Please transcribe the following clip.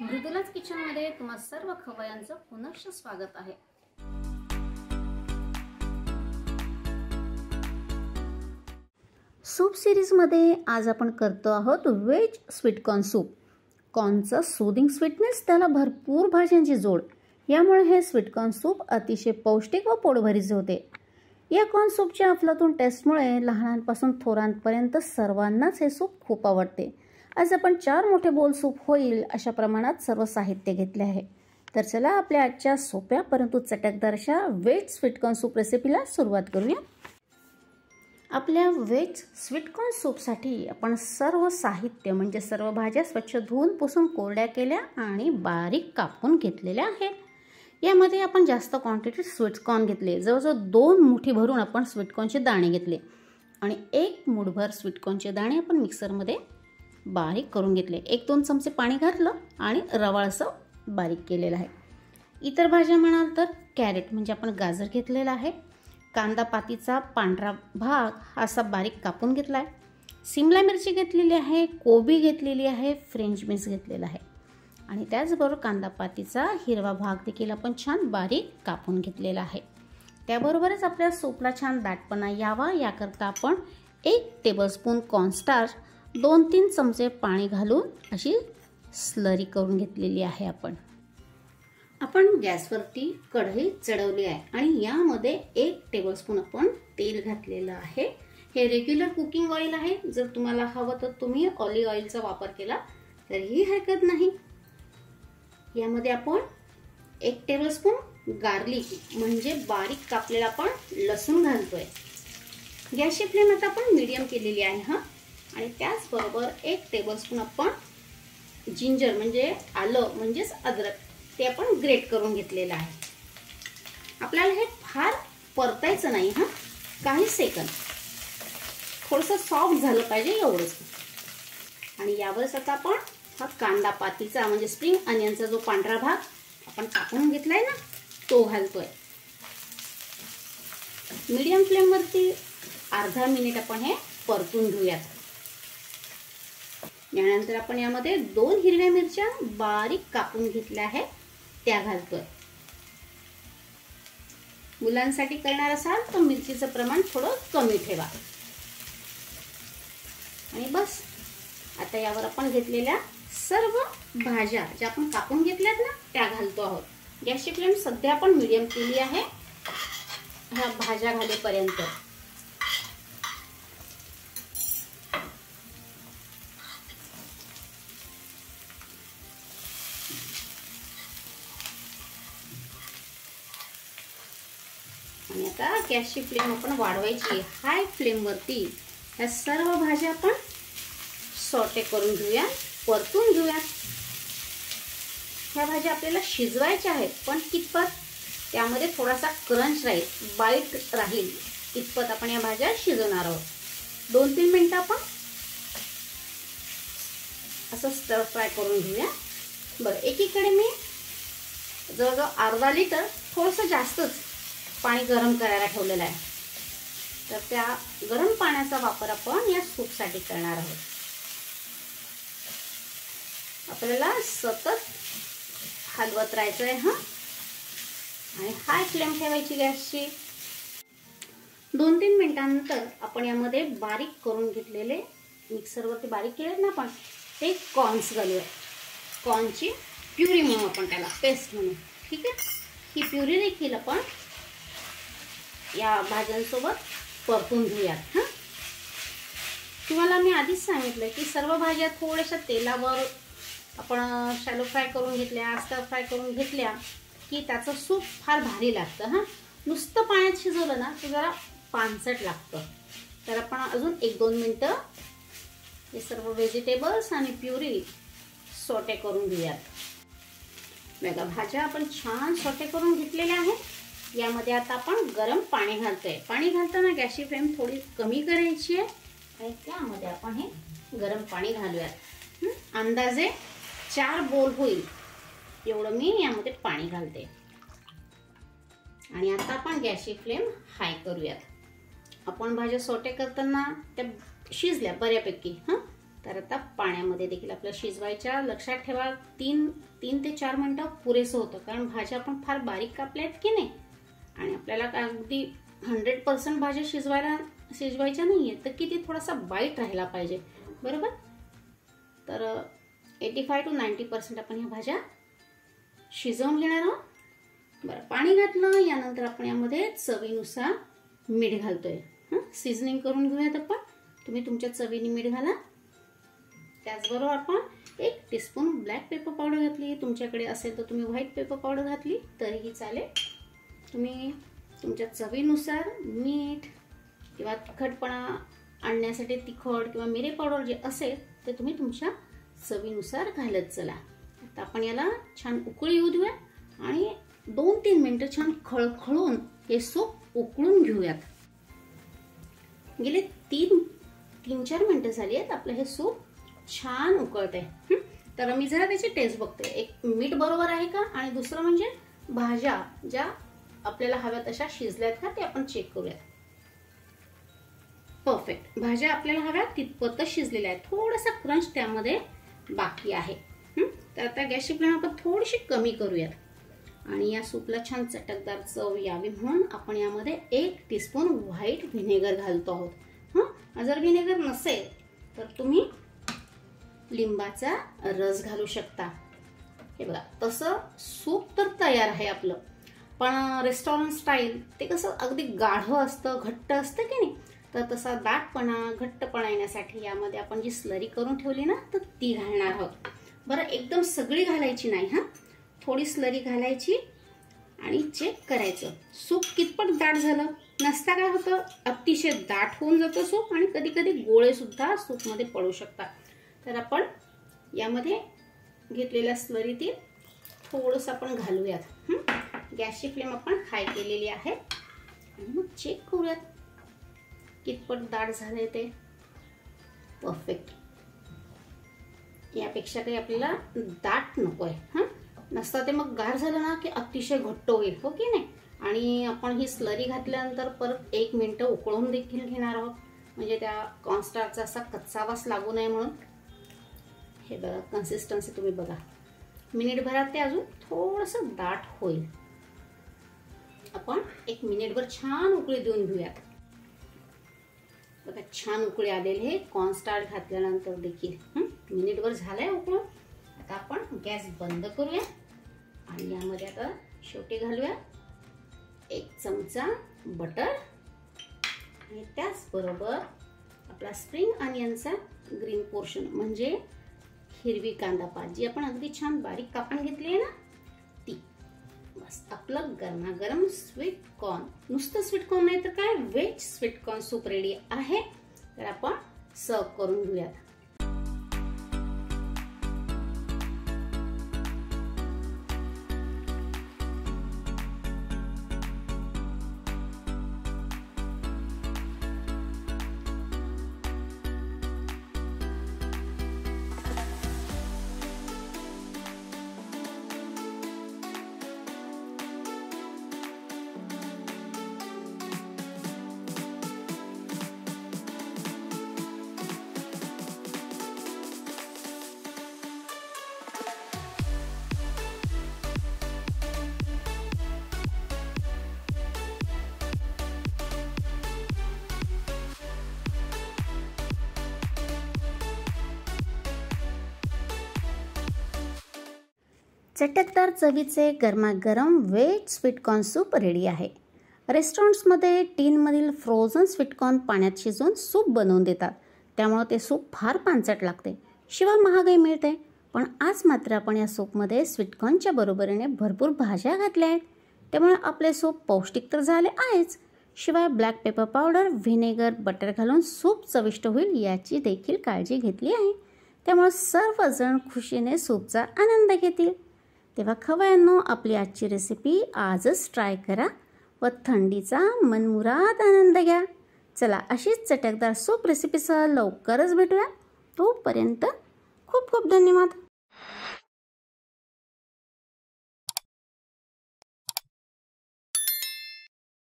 मृदुलाच किचनमध्ये तुम्हा सर्व खवयांचं पुनश्च स्वागत आहे। सूप सिरीजमध्ये आज आपण करतो आहोत व्हेज स्वीट कॉर्न सूप। कॉर्नचं सूदिंग स्वीटनेस, त्याला भरपूर भाज्यांची जोड, यामुळे हे स्वीट कॉर्न सूप अतिशय पौष्टिक व पोटभरीचे होते। या कॉर्न सूपच्या अफलातून टेस्टमुळे लहानांपासून थोरांपर्यंत सर्वांनाच हे सूप खूप आवडते। आज आपण 4 मोठे बोल सूप होईल अशा प्रमाणात सर्व साहित्य घेतले आहे। तर चला आपल्या आजच्या सोप्या परंतु चटकदार अशा व्हेज स्वीट कॉर्न सूप रेसिपीला सुरुवात करूया। आपल्या व्हेज स्वीट कॉर्न सूपसाठी आपण सर्व साहित्य म्हणजे सर्व भाज्या स्वच्छ धुवून पुसून कोरड्या केल्या आणि बारीक कापून घेतलेल्या आहेत। यामध्ये आपण जास्त क्वांटिटीत स्वीट कॉर्न घेतले, जवळजवळ 2 मुठी भरून आपण स्वीट कॉर्नचे दाणे घेतले आणि 1 मूठभर स्वीट कॉर्नचे दाणे आपण मिक्सरमध्ये बारीक करून घेतले। 1-2 चमचे पाणी घातलं आणि रवाळ असं बारीक केलेलं आहे। इतर भाज्या म्हणाल तर कॅरेट म्हणजे आपण गाजर घेतलेला आहे, कांदा पातीचा पांढरा भाग असा बारीक कापून घेतला आहे, शिमला मिरची घेतलेली आहे, कोबी घेतलेली आहे, फ्रेंच बीन्स घेतलेला आहे आणि त्याचबरोबर कांदा पातीचा हिरवा भाग देखील आपण छान बारीक कापून घेतलेला आहे। त्याबरोबरच आपल्या सूपला छान दाटपणा यावा याकरता आपण 1 टेबलस्पून कॉर्नस्टार्च, 2-3 चमचे पाणी घालून अशी स्लरी करून घेतलेली आहे। आपण गॅसवरती कढई चढवली आहे आणि यामध्ये 1 टेबलस्पून आपण तेल घातलेलं आहे। हे रेग्युलर कुकिंग ऑइल आहे, जर तुम्हाला हवं तर तुम्ही ऑलिव्ह ऑइलचा वापर केला तरीही हरकत नाही। यामध्ये आपण 1 टेबलस्पून गार्लिक म्हणजे बारीक कापलेला आपण लसूण घालतोय। गॅसची फ्लेम आता आपण मीडियम केलेली आहे आणि त्याचबरोबर 1 टेबलस्पून आपण जिंजर म्हणजे आलं म्हणजेच अद्रक ते आपण ग्रेट करून घेतलेलं आहे। आपल्याला हे फार परतायचं नाही काही सेकंद, थोडंसं सॉफ्ट झालं पाहिजे एवढंच। आणि यावरच आता आपण हा कांदा पातीचा म्हणजे स्प्रिंग अनियनचा जो पांढरा भाग आपण कापून घेतलाय ना तो घालतोय। मीडियम फ्लेम वरती अर्धा मिनिट आपण हे परतून घेऊयात। यानंतर आपण यामध्ये 2 हिरव्या मिरच्या बारीक कापून घेतल्या आहेत त्या घालतोय। मुलांसाठी करणार असाल तर मिरचीचं प्रमाण थोडं कमी ठेवा। आणि बस आता यावर आपण घेतलेल्या सर्व भाज्या ज्या आपण कापून घेतल्यात ना त्या घालतो आहोत। गॅसची फ्लेम सध्या आपण मीडियम केली आहे ह्या भाज्या घालेपर्यंत। आणि आता गॅसची फ्लेम आपण वाढवायची, हाय फ्लेम वरती ह्या सर्व भाज्या आपण सॉटे करून घेऊया, परतून घेऊया। ह्या भाज्या आपल्याला शिजवायच्या आहेत पण कितपत त्यामध्ये थोडासा क्रंच राहील, बाईट राहील कितपत आपण या भाज्या शिजवणार आहोत। 2-3 मिनिटं आपण असं स्टर फ्राय करून घेऊया। बरं, एकीकडे मी जवळजवळ अर्धा लिटर थोडंसं जास्तच पाणी गरम करायला ठेवलेलं आहे, तर त्या गरम पाण्याचा वापर आपण या सूपसाठी करणार आहोत। आपल्याला सतत हलवत राहायचं आहे आणि हाय फ्लेम ठेवायची गॅसची। 2-3 मिनिटांनंतर आपण यामध्ये बारीक करून घेतलेले मिक्सरवरती बारीक केले ना आपण ते कॉर्न्स घालूया। कॉर्नची प्युरी म्हणू आपण त्याला, पेस्ट म्हणू, ठीक आहे। ही प्युरी देखील आपण या भाज्यांसोबत परतून घेऊयात। तुम्हाला मी आधीच सांगितलं की सर्व भाज्या थोड्याशा तेलावर आपण शॅलो फ्राय करून घेतल्या, स्टर फ्राय करून घेतल्या की त्याचं सूप फार भारी लागतं। नुसतं पाण्यात शिजवलं ना तर जरा पानसट लागतं। तर आपण अजून 1-2 मिनिटं हे सर्व व्हेजिटेबल्स आणि प्युरी सॉटे करून घेऊयात। बघा, भाज्या आपण छान सॉटे करून घेतलेल्या आहेत। यामध्ये आता आपण गरम पाणी घालतोय। पाणी घालताना गॅसची फ्लेम थोडी कमी करायची आहे आणि त्यामध्ये आपण हे गरम पाणी घालूयात। अंदाजे 4 बोल होईल एवढं मी यामध्ये पाणी घालते आणि आता आपण गॅसची फ्लेम हाय करूयात। आपण भाज्या सॉटे करताना त्या शिजल्या बऱ्यापैकी तर आता पाण्यामध्ये देखील आपलं शिजवायच्या. लक्षात ठेवा 3 ते 4 मिनिटं पुरेसं होतं, कारण भाज्या आपण फार बारीक कापल्यात की नाही आणि आपल्याला अगदी 100% भाज्या शिजवायच्या नाहीये, तर किती थोडासा बाईट राहिला पाहिजे, बरोबर. तर 85 to 90% आपण ह्या भाज्या शिजवून घेणार आहोत. बरं, पाणी घातलं. यानंतर आपण यामध्ये चवीनुसार मीठ घालतोय. सीझनिंग करून घेऊयात आपण. तुम्ही तुमच्या चवीने मीठ घाला. त्याचबरोबर आपण 1 टीस्पून ब्लॅक पेपर पावडर घातली. तुमच्याकडे असेल तर तुम्ही व्हाईट पेपर पावडर घातली तरीही चालेल. तुम्ही तुमच्या चवीनुसार मीठ किंवा तिखटपणा आणण्यासाठी तिखट किंवा मिरे पावडर जे असेल ते तुम्ही तुमच्या चवीनुसार घालत चला. आता आपण याला छान उकळी येऊ देऊया आणि 2-3 मिनिटं छान खळखळून हे सूप उकळून घेऊयात. गेले 3-4 मिनिटं झाली आहेत. आपलं हे सूप छान उकळतंय. तर मी जरा त्याची टेस्ट बघते. एक मीठ बरोबर आहे का आणि दुसरं म्हणजे भाज्या ज्या आपल्याला हव्या तशा शिजल्यात का ते आपण चेक करूयात. परफेक्ट, भाज्या आपल्याला हव्या तितपतच शिजलेल्या आहेत. थोडासा क्रंच त्यामध्ये बाकी आहे. तर आता गॅसची फ्लेम आपण थोडीशी कमी करूयात आणि या सूपला छान चटकदार चव यावी म्हणून आपण यामध्ये 1 टीस्पून व्हाईट व्हिनेगर घालतो आहोत. जर व्हिनेगर नसेल तर तुम्ही लिंबाचा रस घालू शकता. हे बघा, तसं सूप तर तयार आहे आपलं. पण रेस्टॉरंट स्टाईल ते कसं अगदी गाढ असतं, घट्ट असतं की नाही, तर तसा दाटपणा घट्टपणा येण्यासाठी यामध्ये आपण जी स्लरी करून ठेवली ना तर ती घालणार आहोत. बरं, एकदम सगळी घालायची नाही. थोडी स्लरी घालायची आणि चेक करायचं सूप कितपत दाट झालं. नसता काय होतं, अतिशय दाट होऊन जातं सूप आणि कधी कधी गोळे सुद्धा सूपमध्ये पडू शकतात. तर आपण यामध्ये घेतलेल्या स्लरीतील थोडंसं आपण घालूयात. गॅसची फ्लेम आपण हाय केलेली आहे आणि मग चेक करूयात कितपत दाट झालंय ते. परफेक्ट. यापेक्षा काही आपल्याला दाट नकोय. नसता ते मग गार झालं ना की अतिशय घट्ट होईल, हो की नाही. आणि आपण ही स्लरी घातल्यानंतर परत 1 मिनिट उकळून देखील घेणार आहोत, म्हणजे त्या कॉर्नस्टार्चचा असा कच्चा वास लागू नये म्हणून. हे बघा, कन्सिस्टन्सी तुम्ही बघा. मिनिटभरात ते अजून थोडंसं दाट होईल. आपण 1 मिनिटभर छान उकळी देऊन घेऊयात. बघा, छान उकळी आलेली आहे कॉर्नस्टार्च घातल्यानंतर देखील. मिनिटभर झालंय उकळून. आता आपण गॅस बंद करूया आणि यामध्ये आता शेवटी घालूया 1 चमचा बटर आणि त्याचबरोबर आपला स्प्रिंग अनियनचा ग्रीन पोर्शन म्हणजे हिरवी कांदा पात जी आपण अगदी छान बारीक कापून घेतली आहे ना ती. बस, आपलं गरमागरम स्वीट कॉर्न, नुसतं स्वीट कॉर्न नाही तर काय, veg sweet corn soup ready आहे. तर आपण सर्व करून घेऊयात. चटकदार चवीचे गरमागरम व्हेज स्वीटकॉर्न सूप रेडी आहे. रेस्टॉरंट्समध्ये टीनमधील फ्रोझन स्वीटकॉर्न पाण्यात शिजवून सूप बनवून देतात. त्यामुळे ते सूप फार पांचट लागते, शिवाय महागही मिळते. पण आज मात्र आपण या सूपमध्ये स्वीटकॉर्नच्या बरोबरीने भरपूर भाज्या घातल्या आहेत. त्यामुळे आपले सूप पौष्टिक तर झाले आहेच, शिवाय black pepper powder, vinegar, butter घालून सूप चविष्ट होईल याची देखील काळजी घेतली आहे. त्यामुळे सर्वजण खुशीने सूपचा आनंद घेतील. तेव्हा खवय्यांनो, आपली आजची रेसिपी आजच ट्राय करा व थंडीचा मनमुराद आनंद घ्या. चला, अशीच चटकदार सूप रेसिपीसह लवकरच भेटूया. तोपर्यंत खूप खूप धन्यवाद.